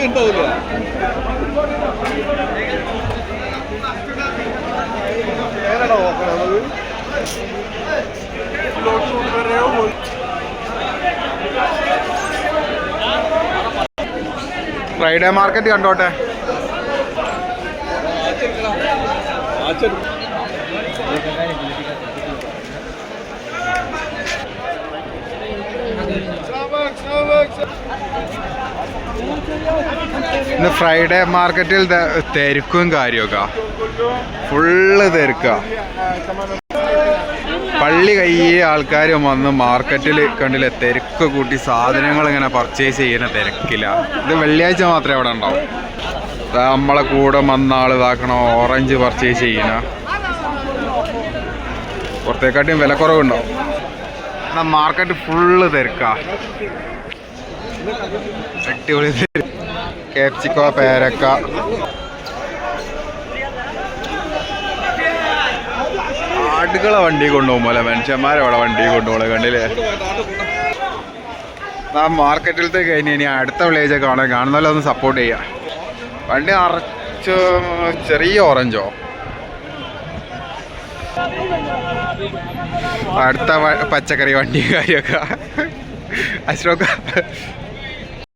ഉണ്ടാവില്ല. Friday market കണ്ടോട്ടെ. ഇന്ന് ഫ്രൈഡേ മാർക്കറ്റിൽ തിരക്കും കാര്യമൊക്കെ ഫുള്ള് തിരക്ക. പള്ളി കയ്യെ ആൾക്കാർ വന്ന് മാർക്കറ്റിൽ കണ്ടില്ല തിരക്ക് കൂട്ടി സാധനങ്ങൾ ഇങ്ങനെ പർച്ചേസ് ചെയ്യുന്ന തിരക്കില്ല. ഇത് വെള്ളിയാഴ്ച മാത്രമേ അവിടെ ഉണ്ടാവും. നമ്മളെ കൂടെ വന്നാൾ ഇതാക്കണോ ഓറഞ്ച് പർച്ചേസ് ചെയ്യണ പുറത്തേക്കാട്ടിയും വിലക്കുറവുണ്ടാവും. എന്നാൽ മാർക്കറ്റ് ഫുള്ള് തിരക്കാ. അടിപൊളി ക്യാപ്സിക്കോ, പേരക്ക, ആടുകളെ വണ്ടി കൊണ്ടുപോകുമ്പോലെ മനുഷ്യന്മാരവിടെ വണ്ടി കൊണ്ടുപോകണേ കണ്ടില്ലേ. ആ മാർക്കറ്റിലത്തെ കഴിഞ്ഞ് ഇനി അടുത്ത വില്ലേജ് കാണുന്നല്ലോ ഒന്ന് സപ്പോർട്ട് ചെയ്യുക. വണ്ടി നിറച്ച് ചെറിയ ഓറഞ്ചോ. അടുത്ത പച്ചക്കറി വണ്ടി കാര്യമൊക്കെ അശ്ലോക